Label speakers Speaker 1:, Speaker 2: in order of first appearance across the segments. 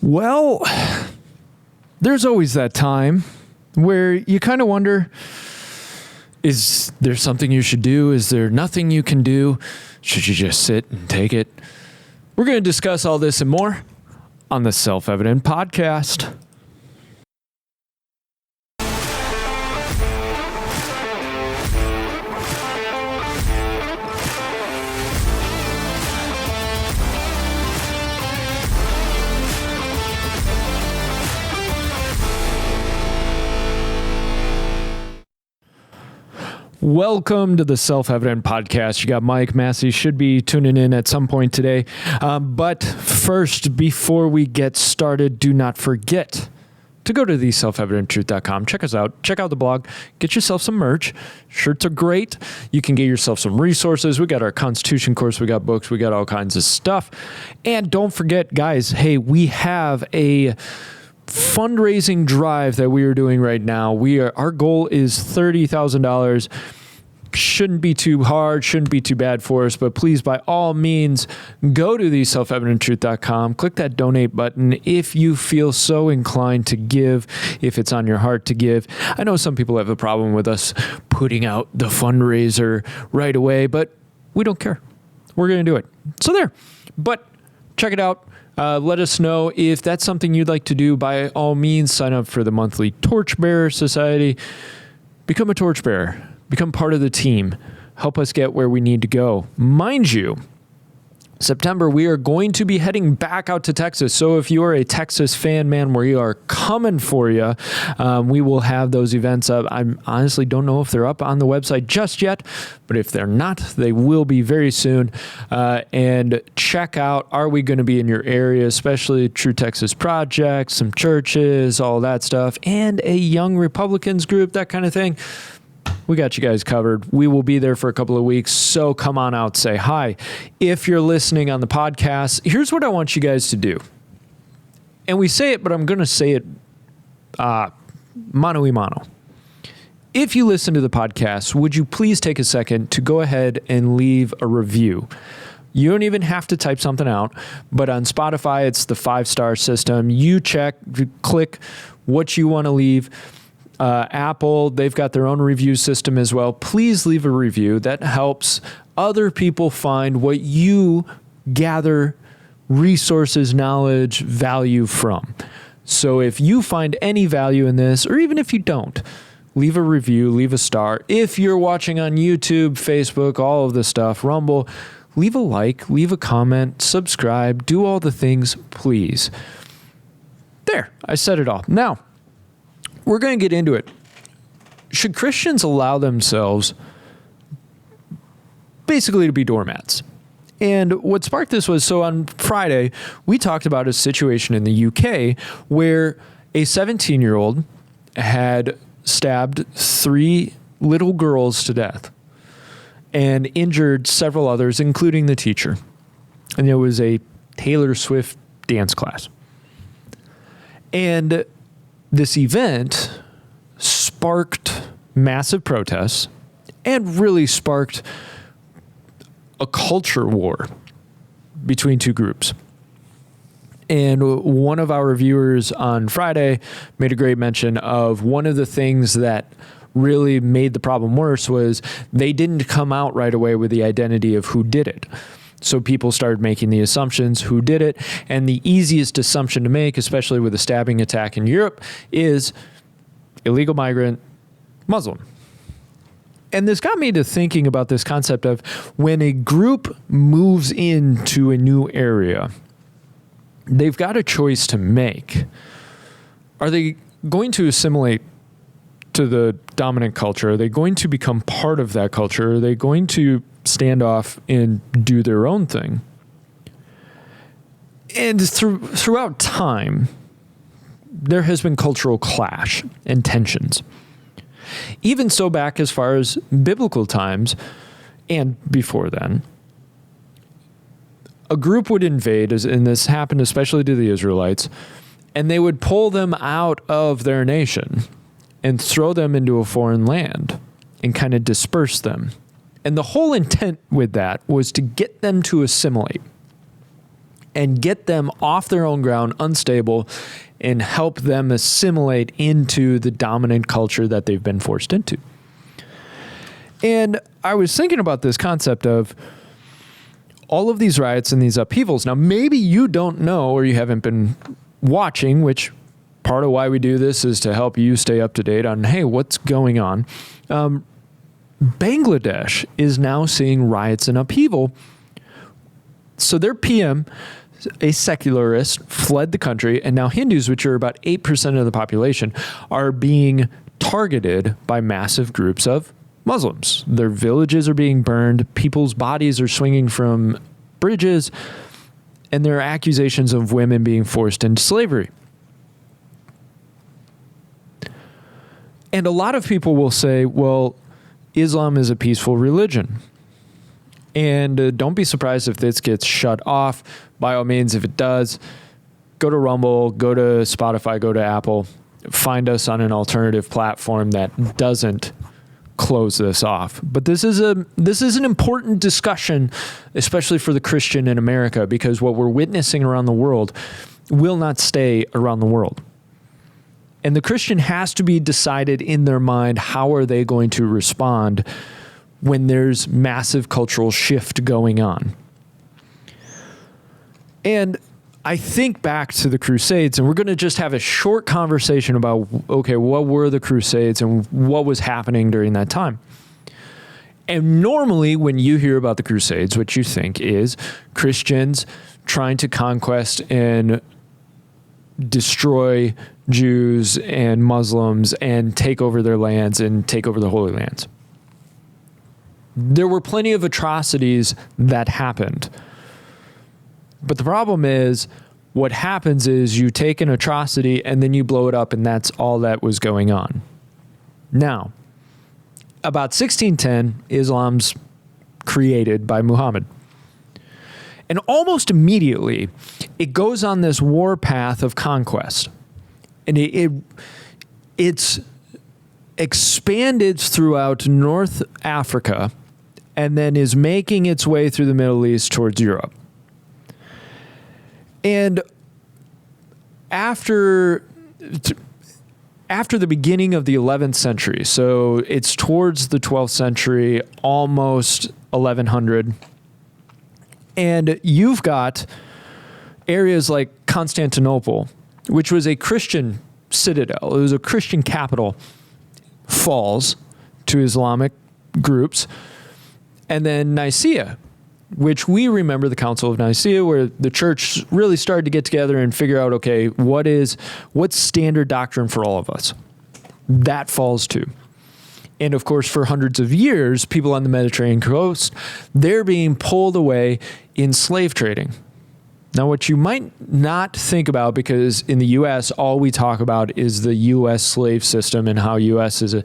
Speaker 1: Well, there's always that time where you kind of wonder, is there something you should do? Is there nothing you can do? Should you just sit and take it? We're going to discuss all this and more on the Self-Evident Podcast. Welcome to the Self-Evident Podcast. You got Mike Massey, should be tuning in at some point today. But first, before we get started, do not forget to go to theselfevidenttruth.com. Check us out. Check out the blog. Get yourself some merch. Shirts are great. You can get yourself some resources. We got our Constitution course. We got books. We got all kinds of stuff. And don't forget, guys, hey, we have a fundraising drive that we are doing right now. Our goal is $30,000. Shouldn't be too hard, shouldn't be too bad for us, but please, by all means, go to theselfevidenttruth.com, click that donate button if you feel so inclined to give, if it's on your heart to give. I know some people have a problem with us putting out the fundraiser right away, but we don't care. We're going to do it. So there. But check it out. Let us know if that's something you'd like to do. By all means, sign up for the monthly Torchbearer Society. Become a torchbearer. Become part of the team. Help us get where we need to go. Mind you, September, we are going to be heading back out to Texas. So if you are a Texas fan, man, we are coming for you. We will have those events up. I honestly don't know if they're up on the website just yet, but if they're not, they will be very soon. And check out, are we going to be in your area, especially True Texas Project, some churches, all that stuff, and a Young Republicans group, that kind of thing. We got you guys covered. We will be there for a couple of weeks, so come on out, say hi. If you're listening on the podcast, here's what I want you guys to do. And we say it, but I'm going to say it mano a mano. If you listen to the podcast, would you please take a second to go ahead and leave a review? You don't even have to type something out, but on Spotify, it's the 5-star system. You click what you want to leave. Apple, they've got their own review system as well. Please leave a review. That helps other people find what you gather resources, knowledge, value from. So if you find any value in this, or even if you don't, leave a review, leave a star. If you're watching on YouTube, Facebook, all of the stuff, Rumble, leave a like, leave a comment, subscribe, do all the things, please. There, I said it all. Now, we're going to get into it. Should Christians allow themselves basically to be doormats? And what sparked this was, so on Friday, we talked about a situation in the UK where a 17-year-old had stabbed 3 little girls to death and injured several others, including the teacher. And it was a Taylor Swift dance class. And this event sparked massive protests and really sparked a culture war between two groups. And one of our viewers on Friday made a great mention of one of the things that really made the problem worse was they didn't come out right away with the identity of who did it. So people started making the assumptions who did it. And the easiest assumption to make, especially with a stabbing attack in Europe, is illegal migrant, Muslim. And this got me to thinking about this concept of when a group moves into a new area, they've got a choice to make. Are they going to assimilate to the dominant culture? Are they going to become part of that culture? Are they going to stand off and do their own thing? And throughout time, there has been cultural clash and tensions. Even so back as far as biblical times and before then, a group would invade, and this happened especially to the Israelites, and they would pull them out of their nation and throw them into a foreign land and kind of disperse them. And the whole intent with that was to get them to assimilate. and get them off their own ground, unstable, and help them assimilate into the dominant culture that they've been forced into. And I was thinking about this concept of all of these riots and these upheavals. Now, maybe you don't know or you haven't been watching, which part of why we do this is to help you stay up to date on, hey, what's going on? Bangladesh is now seeing riots and upheaval. So their PM, a secularist, fled the country, and now Hindus, which are about 8% of the population, are being targeted by massive groups of Muslims. Their villages are being burned, people's bodies are swinging from bridges, and there are accusations of women being forced into slavery. And a lot of people will say, well, Islam is a peaceful religion. And don't be surprised if this gets shut off. By all means, if it does, go to Rumble, go to Spotify, go to Apple, find us on an alternative platform that doesn't close this off. But this is an important discussion, especially for the Christian in America, because what we're witnessing around the world will not stay around the world. And the Christian has to be decided in their mind, how are they going to respond when there's massive cultural shift going on. And I think back to the Crusades, and we're going to just have a short conversation about, okay, what were the Crusades and what was happening during that time? And normally when you hear about the Crusades, what you think is Christians trying to conquest and destroy Jews and Muslims and take over their lands and take over the Holy Lands. There were plenty of atrocities that happened. But the problem is, what happens is you take an atrocity and then you blow it up, and that's all that was going on. Now, about 1610, Islam's created by Muhammad. And almost immediately, it goes on this war path of conquest. And it's expanded throughout North Africa and then is making its way through the Middle East towards Europe. And after the beginning of the 11th century, so it's towards the 12th century, almost 1100, and you've got areas like Constantinople, which was a Christian citadel, it was a Christian capital, falls to Islamic groups. And then Nicaea, which we remember the Council of Nicaea, where the church really started to get together and figure out, okay, what's standard doctrine for all of us? That falls too. And of course, for hundreds of years, people on the Mediterranean coast, they're being pulled away in slave trading. Now, what you might not think about, because in the U.S., all we talk about is the U.S. slave system and how U.S. is a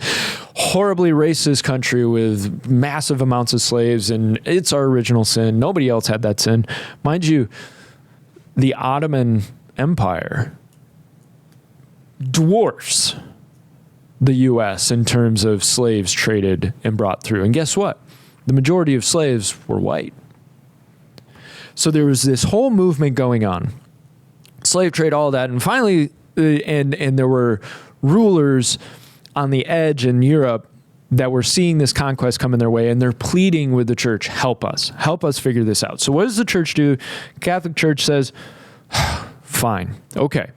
Speaker 1: horribly racist country with massive amounts of slaves, and it's our original sin. Nobody else had that sin. Mind you, the Ottoman Empire dwarfs the U.S. in terms of slaves traded and brought through. And guess what? The majority of slaves were white. So there was this whole movement going on, slave trade, all that. And finally, and there were rulers on the edge in Europe that were seeing this conquest coming their way, and they're pleading with the church, help us figure this out. So what does the church do? Catholic Church says, fine, okay.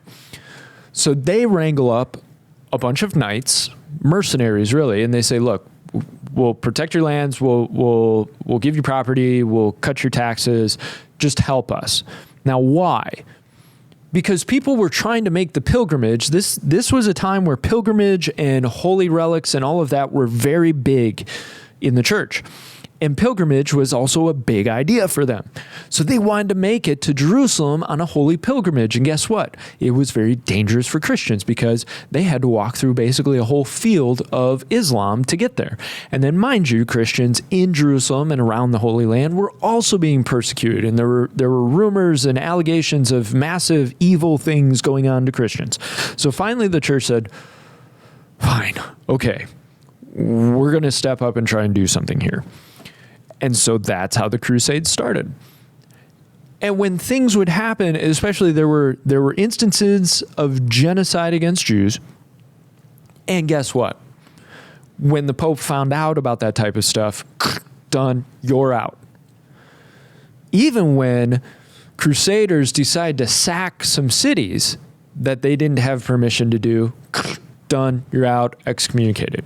Speaker 1: So they wrangle up a bunch of knights, mercenaries really, and they say, look, we'll protect your lands, we'll give you property, we'll cut your taxes, just help us. Now, why? Because people were trying to make the pilgrimage. This was a time where pilgrimage and holy relics and all of that were very big in the church. And pilgrimage was also a big idea for them. So they wanted to make it to Jerusalem on a holy pilgrimage. And guess what? It was very dangerous for Christians because they had to walk through basically a whole field of Islam to get there. And then, mind you, Christians in Jerusalem and around the Holy Land were also being persecuted. And there were rumors and allegations of massive evil things going on to Christians. So finally the church said, fine, okay, we're going to step up and try and do something here. And so that's how the Crusades started. And when things would happen, especially there were instances of genocide against Jews. And guess what? When the Pope found out about that type of stuff, done, you're out. Even when Crusaders decide to sack some cities that they didn't have permission to do, done, you're out, excommunicated.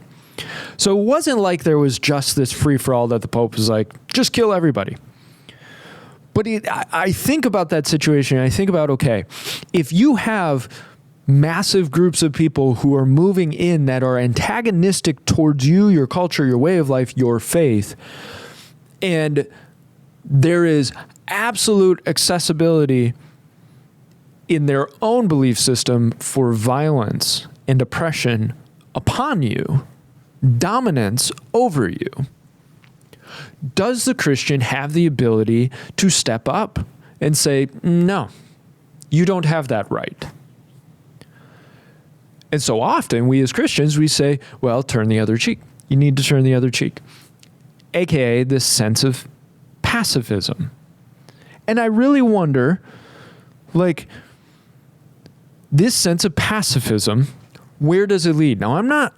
Speaker 1: So it wasn't like there was just this free-for-all that the Pope was like, just kill everybody. But I think about that situation, and I think about, okay, if you have massive groups of people who are moving in that are antagonistic towards you, your culture, your way of life, your faith, and there is absolute accessibility in their own belief system for violence and oppression upon you, dominance over you, does the Christian have the ability to step up and say, no, you don't have that right? And so often we as Christians, we say, well, turn the other cheek. You need to turn the other cheek. AKA this sense of pacifism. And I really wonder, like, this sense of pacifism, where does it lead? Now,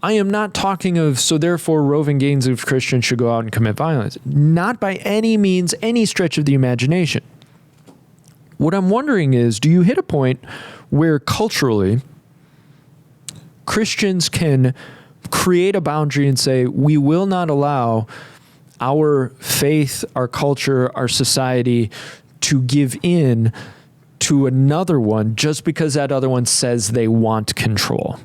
Speaker 1: I am not talking of, so therefore roving gangs of Christians should go out and commit violence. Not by any means, any stretch of the imagination. What I'm wondering is, do you hit a point where culturally Christians can create a boundary and say, we will not allow our faith, our culture, our society to give in to another one just because that other one says they want control?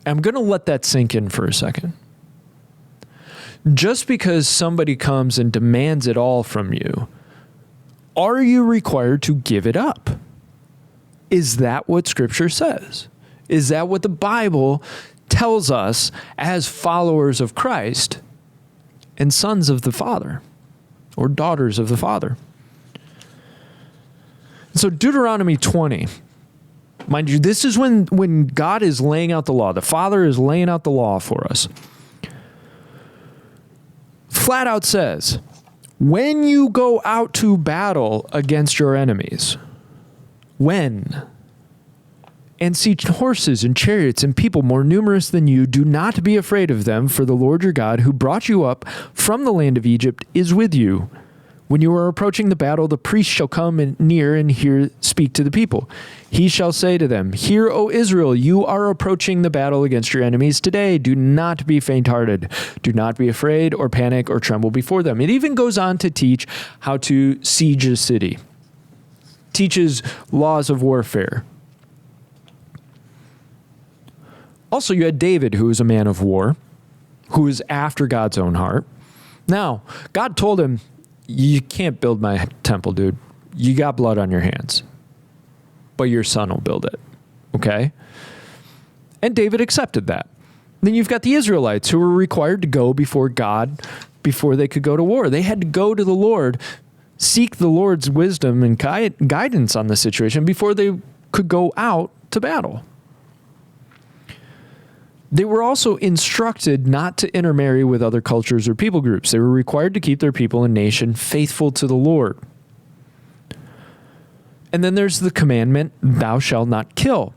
Speaker 1: I'm going to let that sink in for a second. Just because somebody comes and demands it all from you, are you required to give it up? Is that what Scripture says? Is that what the Bible tells us as followers of Christ and sons of the Father or daughters of the Father? So Deuteronomy 20, mind you, this is when God is laying out the law. The Father is laying out the law for us. Flat out says, when you go out to battle against your enemies, and see horses and chariots and people more numerous than you, do not be afraid of them, for the Lord your God, who brought you up from the land of Egypt, is with you. When you are approaching the battle, the priest shall come near and speak to the people. He shall say to them, Hear, O Israel, you are approaching the battle against your enemies today. Do not be faint-hearted. Do not be afraid or panic or tremble before them. It even goes on to teach how to siege a city. Teaches laws of warfare. Also, you had David, who was a man of war, who was after God's own heart. Now, God told him, you can't build my temple, dude. You got blood on your hands. But your son will build it. Okay? And David accepted that. Then you've got the Israelites who were required to go before God before they could go to war. They had to go to the Lord, seek the Lord's wisdom and guidance on the situation before they could go out to battle. They were also instructed not to intermarry with other cultures or people groups. They were required to keep their people and nation faithful to the Lord. And then there's the commandment, thou shalt not kill.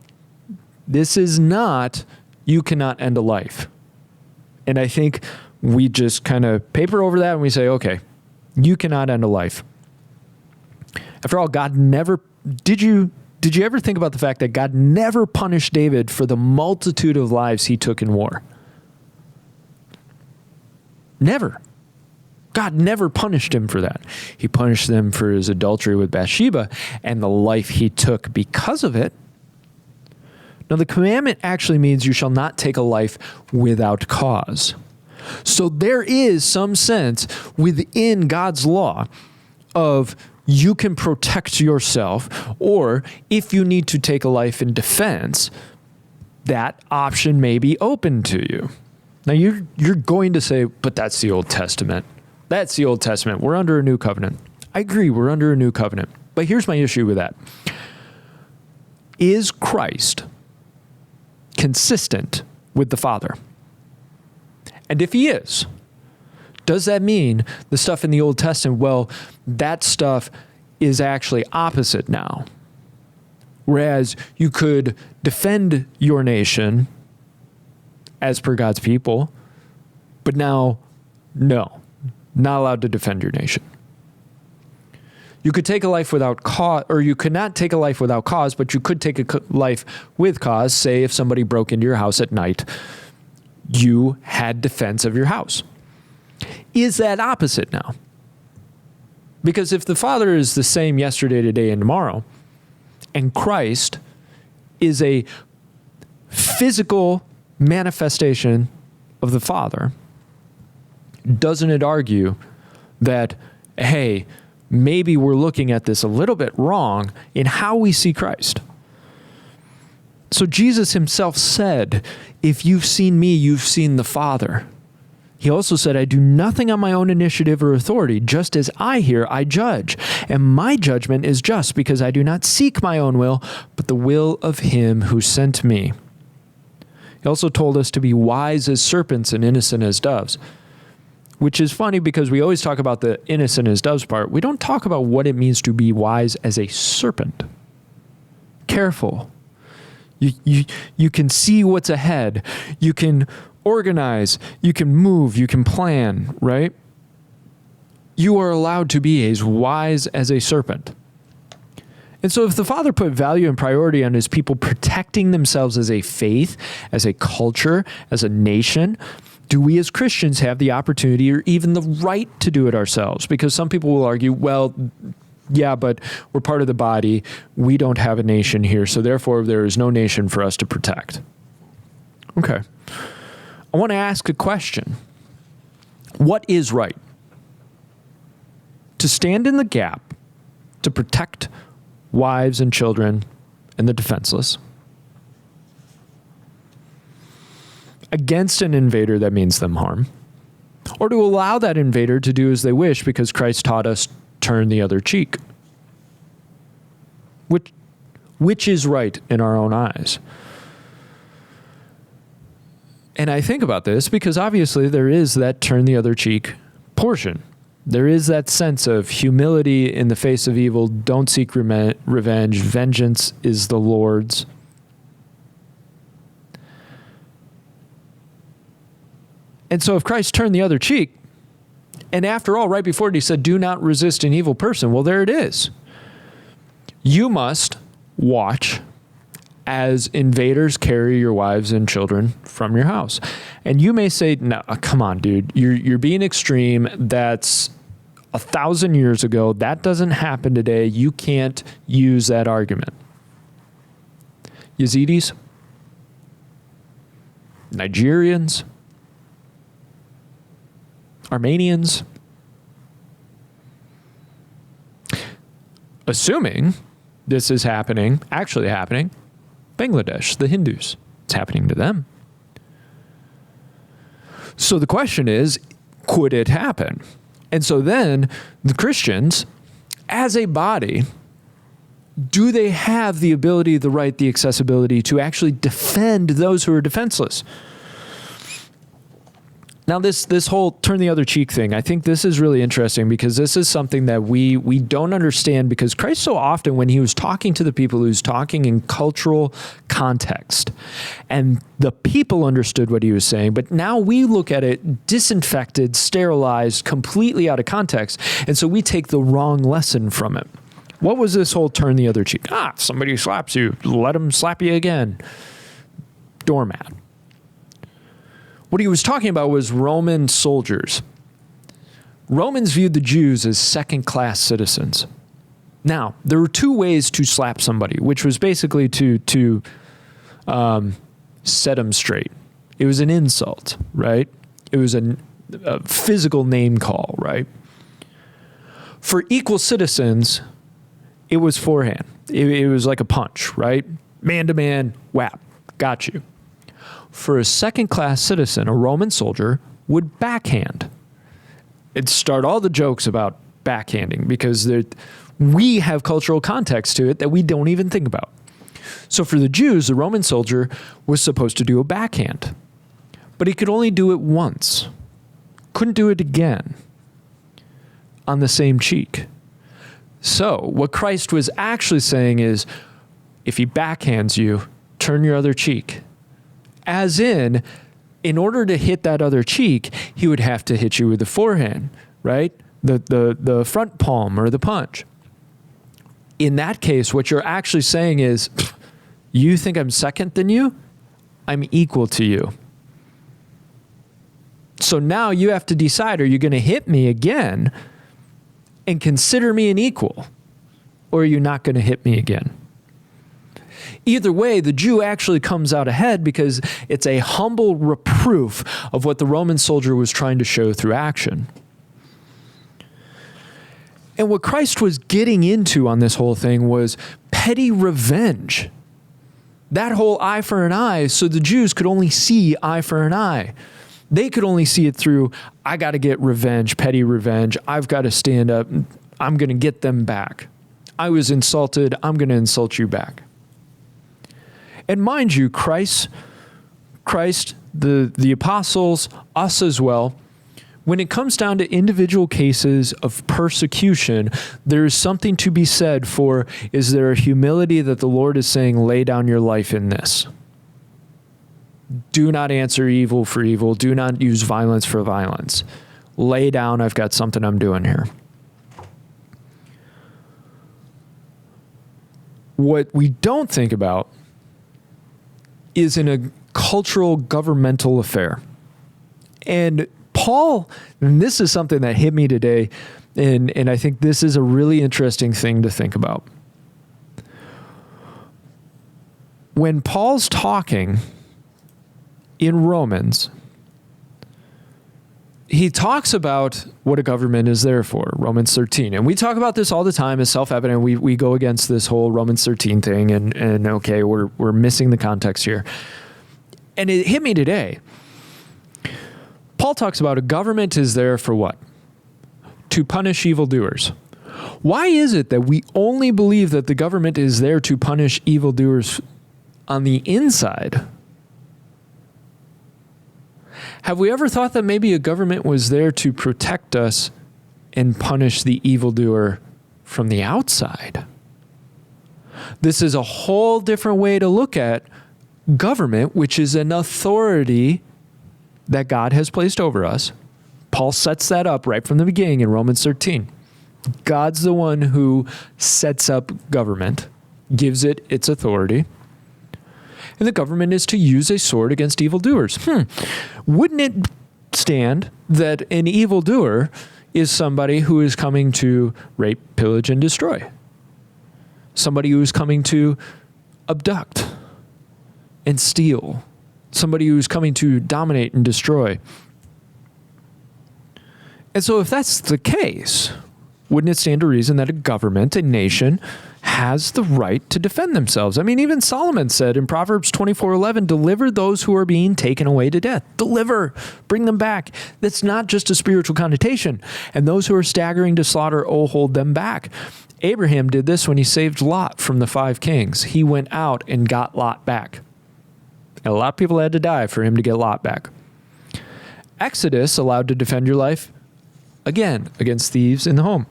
Speaker 1: This is not, you cannot end a life. And I think we just kind of paper over that and we say, okay, you cannot end a life. After all, God never, did you ever think about the fact that God never punished David for the multitude of lives he took in war? Never. God never punished him for that. He punished him for his adultery with Bathsheba and the life he took because of it. Now, the commandment actually means you shall not take a life without cause. So there is some sense within God's law of you can protect yourself, or if you need to take a life in defense, that option may be open to you. Now, you're going to say, but that's the Old Testament. That's the Old Testament. We're under a new covenant. I agree, we're under a new covenant. But here's my issue with that. Is Christ consistent with the Father? And if he is, Does that mean the stuff in the Old Testament, well, that stuff is actually opposite now? Whereas you could defend your nation as per God's people, but now, no, not allowed to defend your nation. You could take a life without cause, or you could not take a life without cause, but you could take a life with cause. Say if somebody broke into your house at night, you had defense of your house. Is that opposite now? Because if the Father is the same yesterday, today, and tomorrow, and Christ is a physical manifestation of the Father, doesn't it argue that, hey, maybe we're looking at this a little bit wrong in how we see Christ? So Jesus himself said, if you've seen me, you've seen the Father. He also said, I do nothing on my own initiative or authority. Just as I hear, I judge. And my judgment is just because I do not seek my own will, but the will of him who sent me. He also told us to be wise as serpents and innocent as doves, which is funny because we always talk about the innocent as doves part. We don't talk about what it means to be wise as a serpent. Careful. You can see what's ahead. You can organize. You can move. You can plan, right? You are allowed to be as wise as a serpent. And so if the Father put value and priority on his people protecting themselves as a faith, as a culture, as a nation, do we as Christians have the opportunity or even the right to do it ourselves? Because some people will argue, well, yeah, but we're part of the body. We don't have a nation here, so therefore there is no nation for us to protect. Okay. I want to ask a question. What is right? To stand in the gap to protect wives and children and the defenseless against an invader that means them harm, or to allow that invader to do as they wish because Christ taught us turn the other cheek? Which is right in our own eyes? And I think about this because obviously there is that turn the other cheek portion. There is that sense of humility in the face of evil. Don't seek revenge. Vengeance is the Lord's. And so if Christ turned the other cheek, and after all, right before it, he said, do not resist an evil person. Well, there it is. You must watch as invaders carry your wives and children from your house. And you may say, no, come on, dude, you're being extreme. That's 1,000 years ago. That doesn't happen today. You can't use that argument. Yazidis, Nigerians, Armenians, assuming this is actually happening, Bangladesh, the Hindus, it's happening to them. So the question is, could it happen? And so then the Christians, as a body, do they have the ability, the right, the accessibility to actually defend those who are defenseless? Now, this whole turn the other cheek thing, I think this is really interesting because this is something that we don't understand, because Christ so often, when he was talking to the people, he was talking in cultural context. And the people understood what he was saying, but now we look at it disinfected, sterilized, completely out of context, and so we take the wrong lesson from it. What was this whole turn the other cheek? Somebody slaps you, let them slap you again. Doormat. What he was talking about was Roman soldiers. Romans viewed the Jews as second-class citizens. Now, there were two ways to slap somebody, which was basically to set them straight. It was an insult, right? It was a physical name call, right? For equal citizens, it was forehand. It was like a punch, right? Man-to-man, whap, got you. For a second-class citizen, a Roman soldier would backhand. It'd start all the jokes about backhanding because we have cultural context to it that we don't even think about. So for the Jews, the Roman soldier was supposed to do a backhand, but he could only do it once. couldn't do it again on the same cheek. So what Christ was actually saying is, if he backhands you, turn your other cheek. As in order to hit that other cheek, he would have to hit you with the forehand, right? The front palm or the punch. In that case, what you're actually saying is, you think I'm second than you? I'm equal to you. So now you have to decide, are you going to hit me again and consider me an equal? Or are you not going to hit me again? Either way, the Jew actually comes out ahead because it's a humble reproof of what the Roman soldier was trying to show through action. And what Christ was getting into on this whole thing was petty revenge. That whole eye for an eye, so the Jews could only see eye for an eye. They could only see it through, I got to get revenge, petty revenge. I've got to stand up. I'm going to get them back. I was insulted. I'm going to insult you back. And mind you, Christ, the apostles, us as well, when it comes down to individual cases of persecution, there is something to be said for, is there a humility that the Lord is saying, lay down your life in this? Do not answer evil for evil. Do not use violence for violence. Lay down, I've got something I'm doing here. What we don't think about is in a cultural governmental affair. And Paul, and this is something that hit me today, and I think this is a really interesting thing to think about. When Paul's talking in Romans, he talks about what a government is there for, Romans 13. And we talk about this all the time as self-evident. We go against this whole Romans 13 thing, and okay, we're missing the context here. And it hit me today. Paul talks about a government is there for what? To punish evildoers. Why is it that we only believe that the government is there to punish evildoers on the inside? Have we ever thought that maybe a government was there to protect us and punish the evildoer from the outside? This is a whole different way to look at government, which is an authority that God has placed over us. Paul sets that up right from the beginning in Romans 13. God's the one who sets up government, gives it its authority. And the government is to use a sword against evildoers. Wouldn't it stand that an evildoer is somebody who is coming to rape, pillage, and destroy? Somebody who is coming to abduct and steal. Somebody who's coming to dominate and destroy. And so if that's the case, wouldn't it stand to reason that a government, a nation, has the right to defend themselves? I mean, even Solomon said in Proverbs 24:11, deliver those who are being taken away to death. Deliver, bring them back. That's not just a spiritual connotation. And those who are staggering to slaughter, oh, hold them back. Abraham did this when he saved Lot from the 5 kings. He went out and got Lot back. And a lot of people had to die for him to get Lot back. Exodus allowed to defend your life, again, against thieves in the home.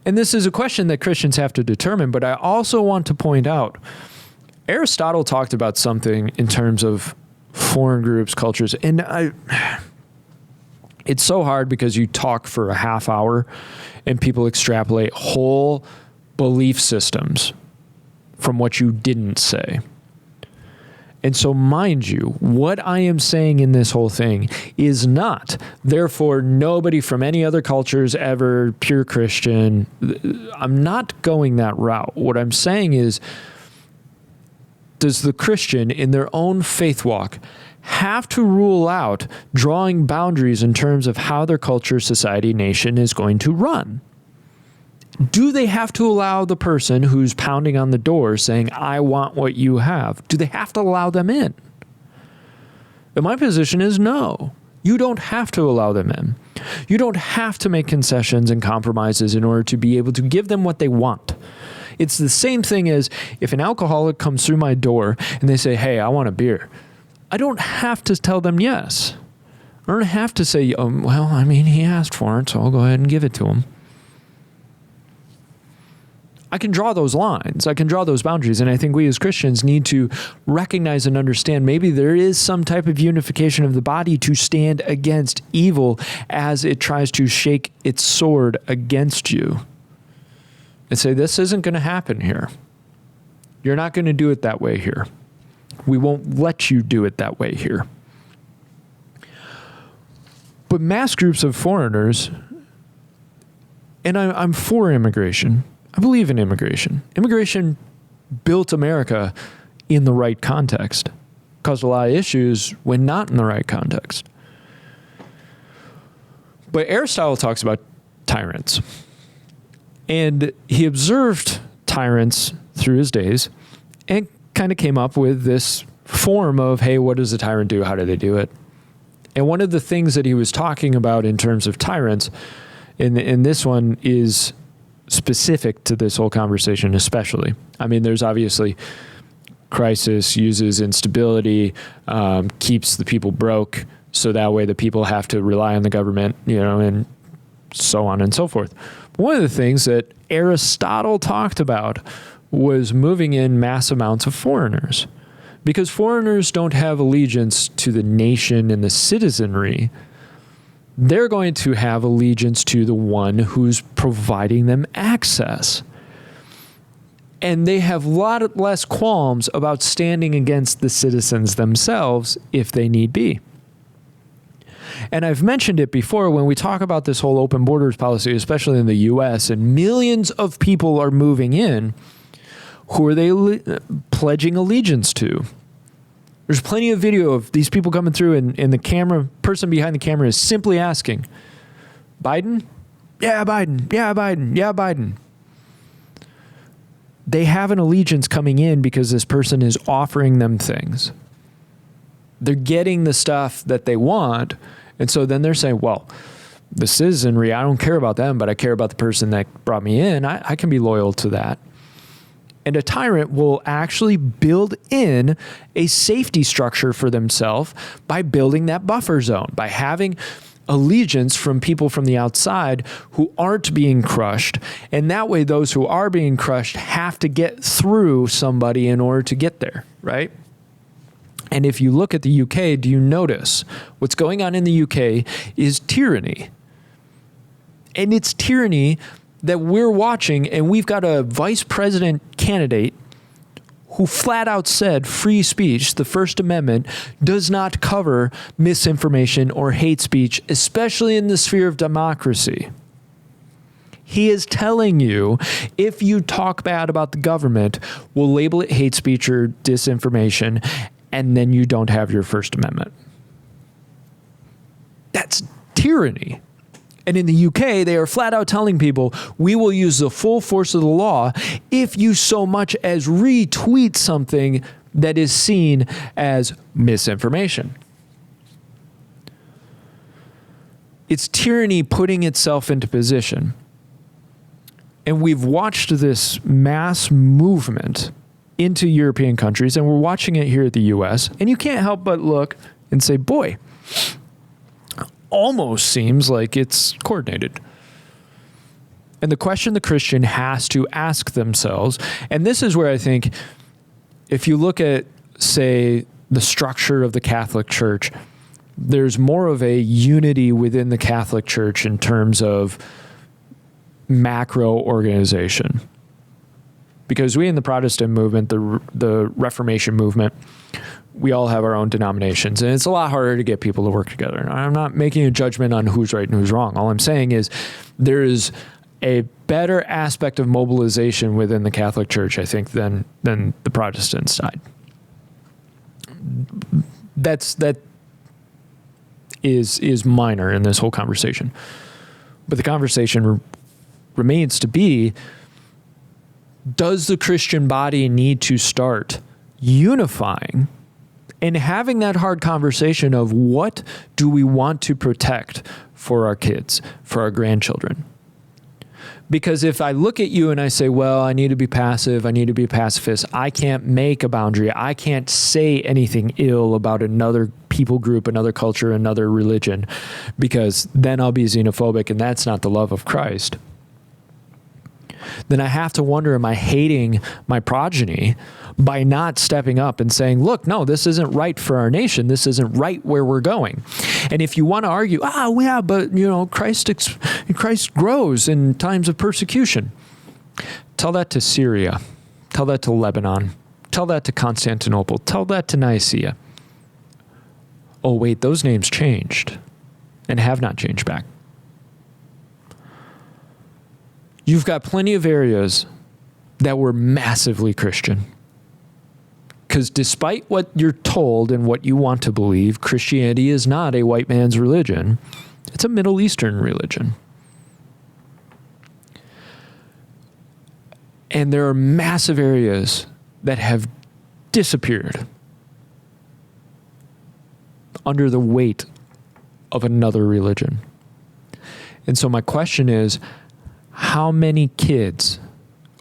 Speaker 1: And this is a question that Christians have to determine, but I also want to point out, Aristotle talked about something in terms of foreign groups, cultures, and it's so hard because you talk for a half hour and people extrapolate whole belief systems from what you didn't say. And so mind you, what I am saying in this whole thing is not, therefore, nobody from any other culture is ever pure Christian. I'm not going that route. What I'm saying is, does the Christian in their own faith walk have to rule out drawing boundaries in terms of how their culture, society, nation is going to run? Do they have to allow the person who's pounding on the door saying, I want what you have? Do they have to allow them in? And my position is no. You don't have to allow them in. You don't have to make concessions and compromises in order to be able to give them what they want. It's the same thing as if an alcoholic comes through my door and they say, hey, I want a beer. I don't have to tell them yes. I don't have to say, well, I mean, he asked for it, so I'll go ahead and give it to him. I can draw those lines. I can draw those boundaries. And I think we as Christians need to recognize and understand maybe there is some type of unification of the body to stand against evil as it tries to shake its sword against you. And say, this isn't going to happen here. You're not going to do it that way here. We won't let you do it that way here. But mass groups of foreigners, and I'm for immigration. I believe in immigration. Immigration built America in the right context. Caused a lot of issues when not in the right context. But Aristotle talks about tyrants. And he observed tyrants through his days and kind of came up with this form of, hey, what does a tyrant do? How do they do it? And one of the things that he was talking about in terms of tyrants, in this one is specific to this whole conversation especially. I mean, there's obviously crisis, uses instability, keeps the people broke, so that way the people have to rely on the government, and so on and so forth. One of the things that Aristotle talked about was moving in mass amounts of foreigners, because foreigners don't have allegiance to the nation and the citizenry. They're going to have allegiance to the one who's providing them access. And they have a lot less qualms about standing against the citizens themselves if they need be. And I've mentioned it before when we talk about this whole open borders policy, especially in the US, and millions of people are moving in. Who are they pledging allegiance to? There's plenty of video of these people coming through and the person behind the camera is simply asking, Biden? Yeah, Biden. Yeah, Biden. Yeah, Biden. They have an allegiance coming in because this person is offering them things. They're getting the stuff that they want. And so then they're saying, well, the citizenry, I don't care about them, but I care about the person that brought me in. I can be loyal to that. And a tyrant will actually build in a safety structure for themselves by building that buffer zone, by having allegiance from people from the outside who aren't being crushed. And that way, those who are being crushed have to get through somebody in order to get there, right? And if you look at the UK, do you notice what's going on in the UK is tyranny? And it's tyranny that we're watching, and we've got a vice president candidate who flat out said free speech, the First Amendment, does not cover misinformation or hate speech, especially in the sphere of democracy. He is telling you, if you talk bad about the government, we'll label it hate speech or disinformation, and then you don't have your First Amendment. That's tyranny. And in the UK, they are flat out telling people, we will use the full force of the law if you so much as retweet something that is seen as misinformation. It's tyranny putting itself into position. And we've watched this mass movement into European countries, and we're watching it here at the US, and you can't help but look and say, boy, almost seems like it's coordinated. And the question the Christian has to ask themselves, and this is where I think if you look at, say, the structure of the Catholic Church, there's more of a unity within the Catholic Church in terms of macro organization. Because we in the Protestant movement, the Reformation movement, we all have our own denominations, and it's a lot harder to get people to work together. And I'm not making a judgment on who's right and who's wrong. All I'm saying is there is a better aspect of mobilization within the Catholic Church, I think, than the Protestant side. That is minor in this whole conversation. But the conversation remains to be, does the Christian body need to start unifying and having that hard conversation of what do we want to protect for our kids, for our grandchildren? Because if I look at you and I say, well, I need to be passive, I need to be a pacifist, I can't make a boundary, I can't say anything ill about another people group, another culture, another religion, because then I'll be xenophobic, and that's not the love of Christ. Then I have to wonder, am I hating my progeny by not stepping up and saying, look, no, this isn't right for our nation. This isn't right where we're going. And if you want to argue, yeah, but Christ grows in times of persecution. Tell that to Syria. Tell that to Lebanon. Tell that to Constantinople. Tell that to Nicaea. Oh, wait, those names changed and have not changed back. You've got plenty of areas that were massively Christian. Because despite what you're told and what you want to believe, Christianity is not a white man's religion. It's a Middle Eastern religion. And there are massive areas that have disappeared under the weight of another religion. And so my question is, how many kids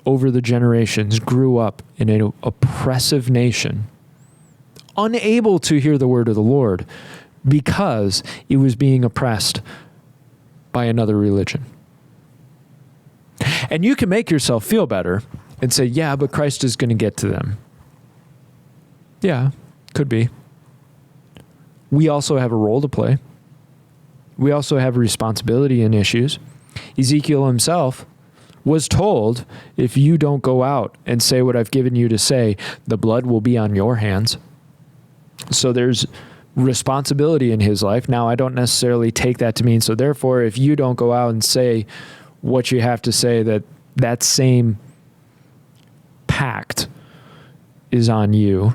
Speaker 1: over the generations grew up in an oppressive nation, unable to hear the word of the Lord because it was being oppressed by another religion? And you can make yourself feel better and say, yeah, but Christ is going to get to them. Yeah, could be. We also have a role to play. We also have a responsibility in issues. Ezekiel himself was told, if you don't go out and say what I've given you to say, the blood will be on your hands. So there's responsibility in his life. Now, I don't necessarily take that to mean, so therefore, if you don't go out and say what you have to say, that same pact is on you.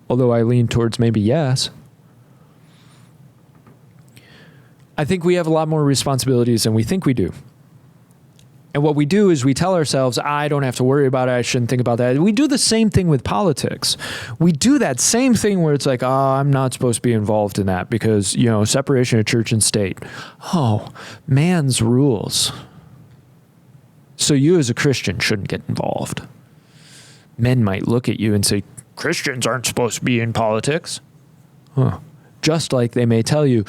Speaker 1: Although I lean towards maybe yes. I think we have a lot more responsibilities than we think we do. And what we do is we tell ourselves, I don't have to worry about it. I shouldn't think about that. We do the same thing with politics. We do that same thing where it's like, I'm not supposed to be involved in that because, separation of church and state. Oh, man's rules. So you as a Christian shouldn't get involved. Men might look at you and say, Christians aren't supposed to be in politics. Just like they may tell you,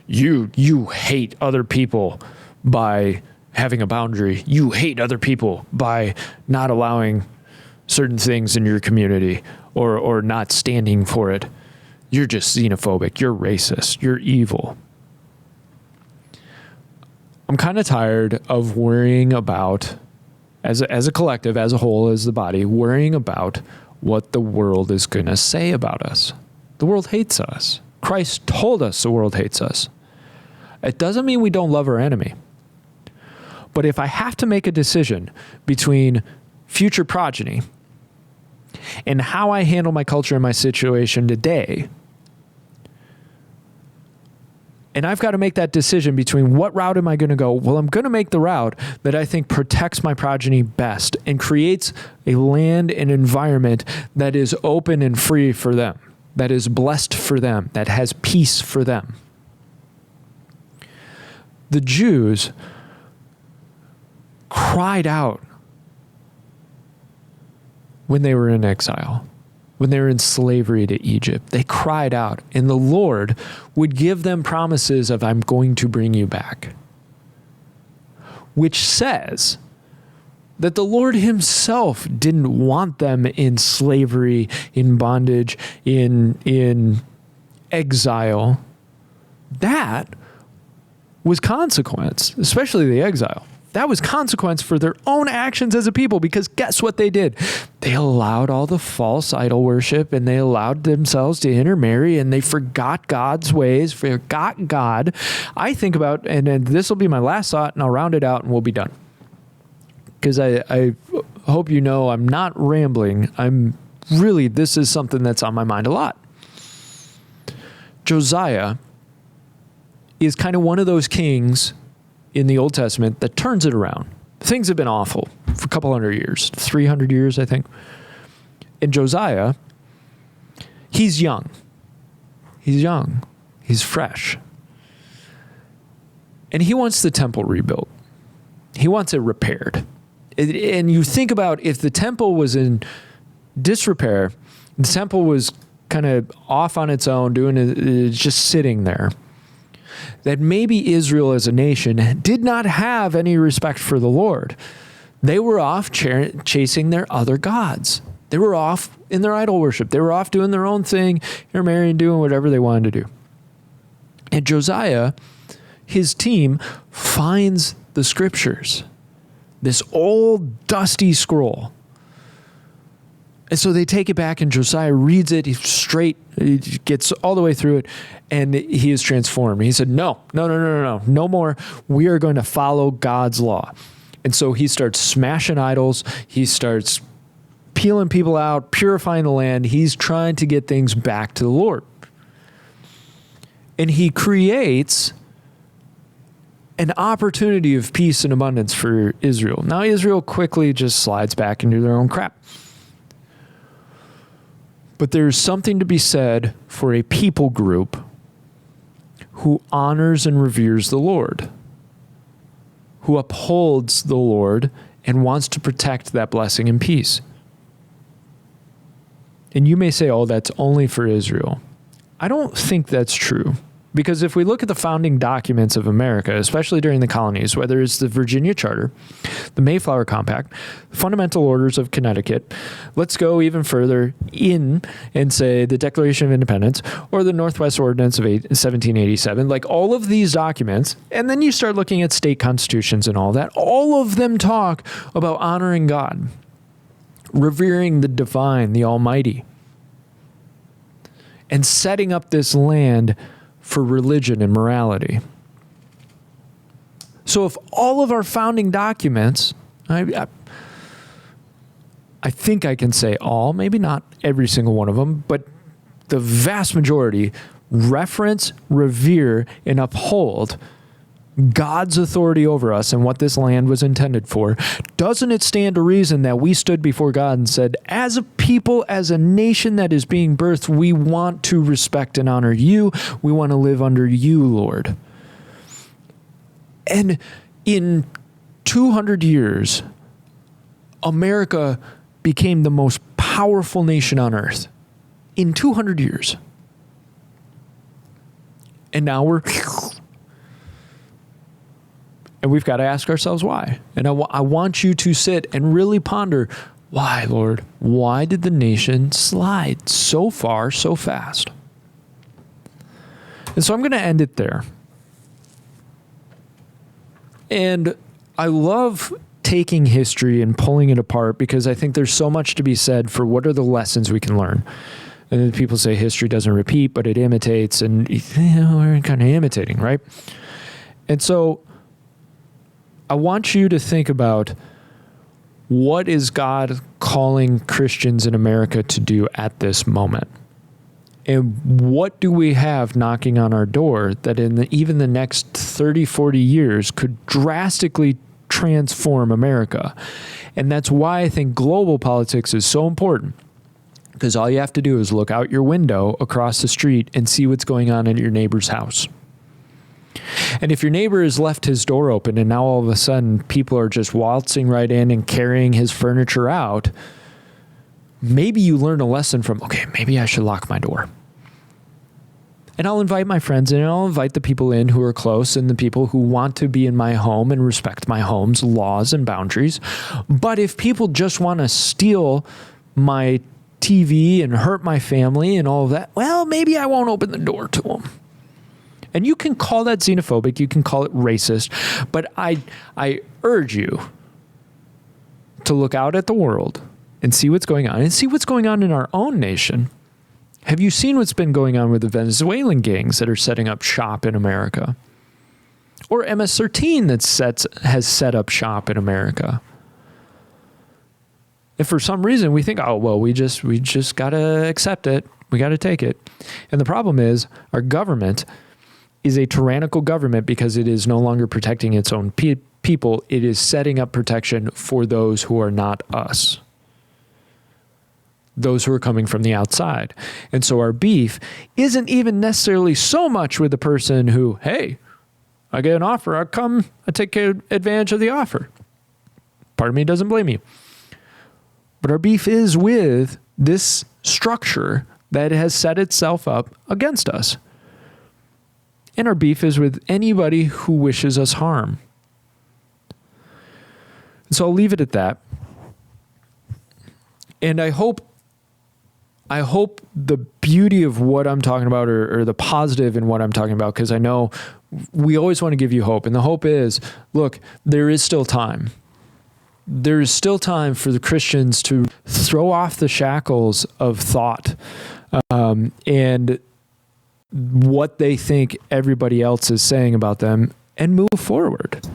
Speaker 1: you hate other people by having a boundary. You hate other people by not allowing certain things in your community or not standing for it. You're just xenophobic. You're racist. You're evil. I'm kind of tired of worrying about, as a collective, as a whole, as the body, worrying about what the world is going to say about us. The world hates us. Christ told us the world hates us. It doesn't mean we don't love our enemy. But if I have to make a decision between future progeny and how I handle my culture and my situation today, and I've got to make that decision between what route am I going to go? Well, I'm going to make the route that I think protects my progeny best and creates a land and environment that is open and free for them, that is blessed for them, that has peace for them. The Jews cried out when they were in exile, when they were in slavery to Egypt. They cried out, and the Lord would give them promises of, I'm going to bring you back, which says that the Lord himself didn't want them in slavery, in bondage, in exile. That was consequence, especially the exile. That was consequence for their own actions as a people, because guess what they did? They allowed all the false idol worship, and they allowed themselves to intermarry, and they forgot God's ways, forgot God. I think about, and this will be my last thought, and I'll round it out and we'll be done. Because I hope you know I'm not rambling. This is something that's on my mind a lot. Josiah is kind of one of those kings in the Old Testament that turns it around. Things have been awful for a couple hundred years, 300 years, I think. And Josiah, he's young. He's fresh. And he wants the temple rebuilt. He wants it repaired. And you think about, if the temple was in disrepair, the temple was kind of off on its own, doing it, just sitting there, that maybe Israel as a nation did not have any respect for the Lord. They were off chasing their other gods. They were off in their idol worship. They were off doing their own thing, intermarrying, doing whatever they wanted to do. And Josiah, his team, finds the scriptures, this old dusty scroll. And so they take it back, and Josiah reads it straight. He gets all the way through it, and he is transformed. He said, no more. We are going to follow God's law. And so he starts smashing idols. He starts peeling people out, purifying the land. He's trying to get things back to the Lord. And he creates an opportunity of peace and abundance for Israel. Now, Israel quickly just slides back into their own crap. But there's something to be said for a people group who honors and reveres the Lord, who upholds the Lord and wants to protect that blessing and peace. And you may say, oh, that's only for Israel. I don't think that's true. Because if we look at the founding documents of America, especially during the colonies, whether it's the Virginia Charter, the Mayflower Compact, Fundamental Orders of Connecticut, let's go even further in and say the Declaration of Independence or the Northwest Ordinance of 1787, like all of these documents, and then you start looking at state constitutions and all that, all of them talk about honoring God, revering the divine, the Almighty, and setting up this land for religion and morality. So if all of our founding documents, I think I can say all, maybe not every single one of them, but the vast majority reference, revere, and uphold God's authority over us and what this land was intended for, doesn't it stand to reason that we stood before God and said, as a people, as a nation that is being birthed, we want to respect and honor you. We want to live under you, Lord. And in 200 years, America became the most powerful nation on earth. In 200 years. And now and we've got to ask ourselves why. And I want you to sit and really ponder, why, Lord? Why did the nation slide so far, so fast? And so I'm going to end it there. And I love taking history and pulling it apart because I think there's so much to be said for what are the lessons we can learn. And then people say history doesn't repeat, but it imitates, and we're kind of imitating, right? And so I want you to think about, what is God calling Christians in America to do at this moment? And what do we have knocking on our door that in even the next 30, 40 years could drastically transform America? And that's why I think global politics is so important. Because all you have to do is look out your window across the street and see what's going on at your neighbor's house. And if your neighbor has left his door open and now all of a sudden people are just waltzing right in and carrying his furniture out, maybe you learn a lesson from, okay, maybe I should lock my door. And I'll invite my friends in, and I'll invite the people in who are close and the people who want to be in my home and respect my home's laws and boundaries. But if people just want to steal my TV and hurt my family and all of that, well, maybe I won't open the door to them. And you can call that xenophobic, you can call it racist, but I urge you to look out at the world and see what's going on, and see what's going on in our own nation. Have you seen what's been going on with the Venezuelan gangs that are setting up shop in America? Or MS-13 that has set up shop in America? If for some reason we think, oh, well, we just got to accept it. We got to take it. And the problem is our government is a tyrannical government because it is no longer protecting its own people. It is setting up protection for those who are not us, those who are coming from the outside. And so our beef isn't even necessarily so much with the person who, hey, I get an offer, I take advantage of the offer. Part of me doesn't blame you. But our beef is with this structure that has set itself up against us. And our beef is with anybody who wishes us harm. So I'll leave it at that. And I hope the beauty of what I'm talking about, or the positive in what I'm talking about, because I know we always want to give you hope. And the hope is, look, there is still time. There's still time for the Christians to throw off the shackles of thought and what they think everybody else is saying about them, and move forward.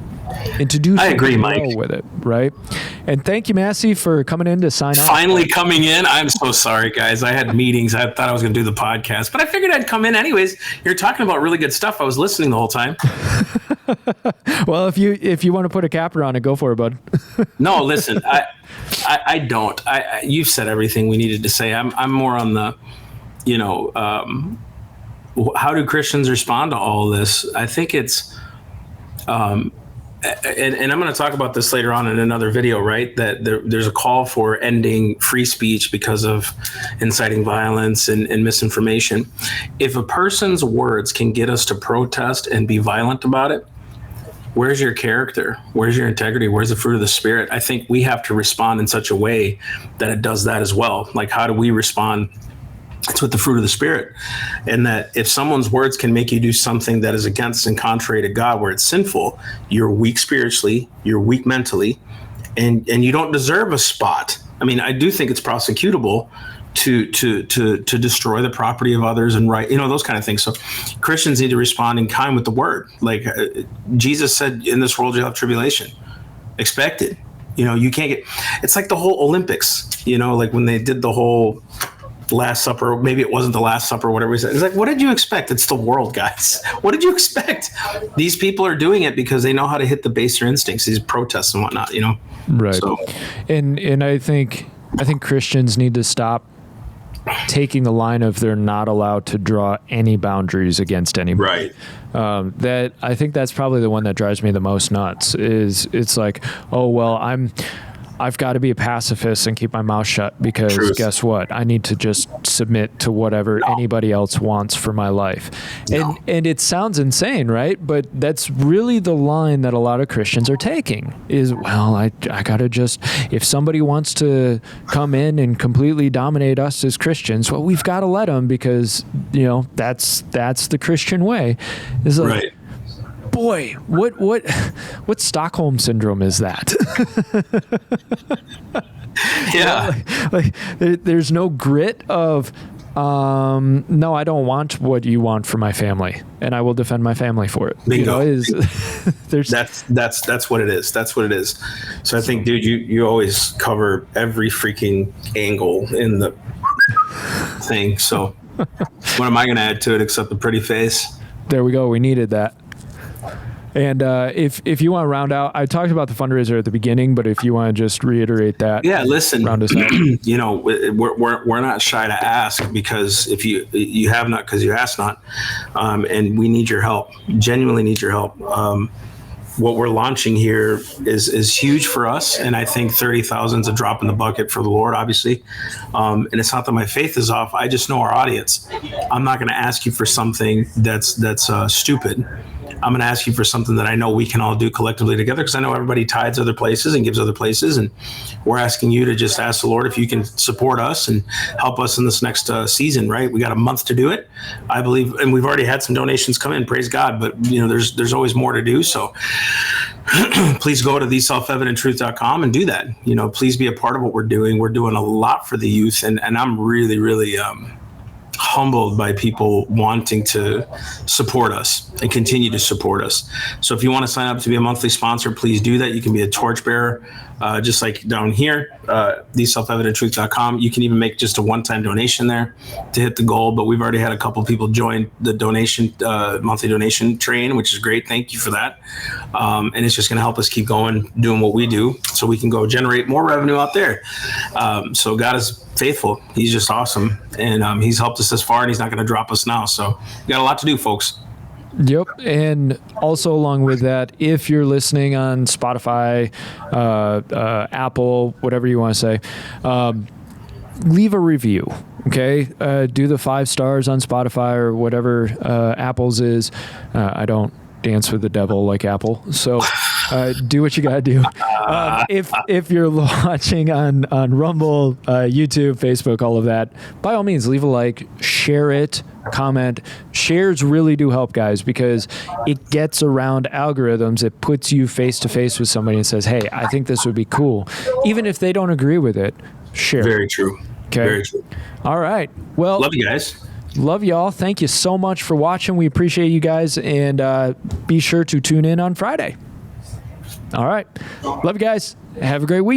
Speaker 1: And to do something well with it, right? And thank you, Massey, for coming in to sign off.
Speaker 2: Finally coming in. I'm so sorry, guys. I had meetings. I thought I was going to do the podcast, but I figured I'd come in anyways. You're talking about really good stuff. I was listening the whole time.
Speaker 1: Well, if you want to put a capper on it, go for it, bud.
Speaker 2: No, listen, I don't. You've said everything we needed to say. I'm more on the, how do Christians respond to all this? I think it's, and I'm going to talk about this later on in another video, right? That there's a call for ending free speech because of inciting violence and misinformation. If a person's words can get us to protest and be violent about it, where's your character? Where's your integrity? Where's the fruit of the Spirit? I think we have to respond in such a way that it does that as well. Like, how do we respond? It's with the fruit of the Spirit. And that if someone's words can make you do something that is against and contrary to God, where it's sinful, you're weak spiritually, you're weak mentally, and you don't deserve a spot. I mean, I do think it's prosecutable to destroy the property of others and those kind of things. So Christians need to respond in kind with the word. Like Jesus said, in this world you'll have tribulation. Expect it. You can't get, it's like the whole Olympics, like when they did the whole Last Supper, maybe it wasn't the Last Supper, whatever he said. It's like, what did you expect? It's the world, guys. What did you expect? These people are doing it because they know how to hit the baser instincts, these protests and whatnot,
Speaker 1: Right.
Speaker 2: So,
Speaker 1: and I think Christians need to stop taking the line of they're not allowed to draw any boundaries against anybody.
Speaker 2: Right.
Speaker 1: That I think that's probably the one that drives me the most nuts. Is it's like, oh well, I've got to be a pacifist and keep my mouth shut because guess what? I need to just submit to whatever anybody else wants for my life. And it sounds insane, right? But that's really the line that a lot of Christians are taking is, well, I got to just, if somebody wants to come in and completely dominate us as Christians, well, we've got to let them because, that's the Christian way. It's like,
Speaker 2: right.
Speaker 1: Boy, what Stockholm syndrome is that?
Speaker 2: Yeah.
Speaker 1: There's no grit of, no, I don't want what you want for my family, and I will defend my family for it.
Speaker 2: Bingo.
Speaker 1: That's
Speaker 2: what it is. That's what it is. So I think, dude, you always cover every freaking angle in the thing. So what am I going to add to it except the pretty face?
Speaker 1: There we go. We needed that. And if you want to round out, I talked about the fundraiser at the beginning, but if you want to just reiterate that,
Speaker 2: listen,
Speaker 1: round us out.
Speaker 2: We're not shy to ask because if you have not, because you ask not, and we need your help. Genuinely need your help. What we're launching here is huge for us, and I think 30,000 is a drop in the bucket for the Lord, obviously. And it's not that my faith is off. I just know our audience. I'm not going to ask you for something that's stupid. I'm going to ask you for something that I know we can all do collectively together, because I know everybody tithes other places and gives other places. And we're asking you to just ask the Lord if you can support us and help us in this next season, right? We got a month to do it, I believe. And we've already had some donations come in, praise God. But, there's always more to do. So please go to theselfevidenttruth.com and do that. Please be a part of what we're doing. We're doing a lot for the youth. And I'm really, really humbled by people wanting to support us and continue to support us. So if you want to sign up to be a monthly sponsor, please do that. You can be a torchbearer, just like down here, theselfevidenttruth.com. You can even make just a one-time donation there to hit the goal. But we've already had a couple of people join the monthly donation train, which is great. Thank you for that. And it's just going to help us keep going, doing what we do, so we can go generate more revenue out there. So God is faithful. He's just awesome. And he's helped us this far, and he's not going to drop us now. So we got a lot to do, folks.
Speaker 1: Yep. And also along with that, if you're listening on Spotify, Apple, whatever you want to say, leave a review. Okay, do the 5 stars on Spotify or whatever Apple's is. I don't dance with the devil like Apple, so do what you gotta do. If you're watching on Rumble, YouTube, Facebook, all of that, by all means, leave a like, share it, comment. Shares really do help, guys, because it gets around algorithms. It puts you face to face with somebody and says, hey, I think this would be cool. Even if they don't agree with it, share.
Speaker 2: Very true.
Speaker 1: Okay.
Speaker 2: Very true.
Speaker 1: All right. Well,
Speaker 2: Love you guys.
Speaker 1: Love y'all. Thank you so much for watching. We appreciate you guys, and be sure to tune in on Friday. All right. Love you guys. Have a great week.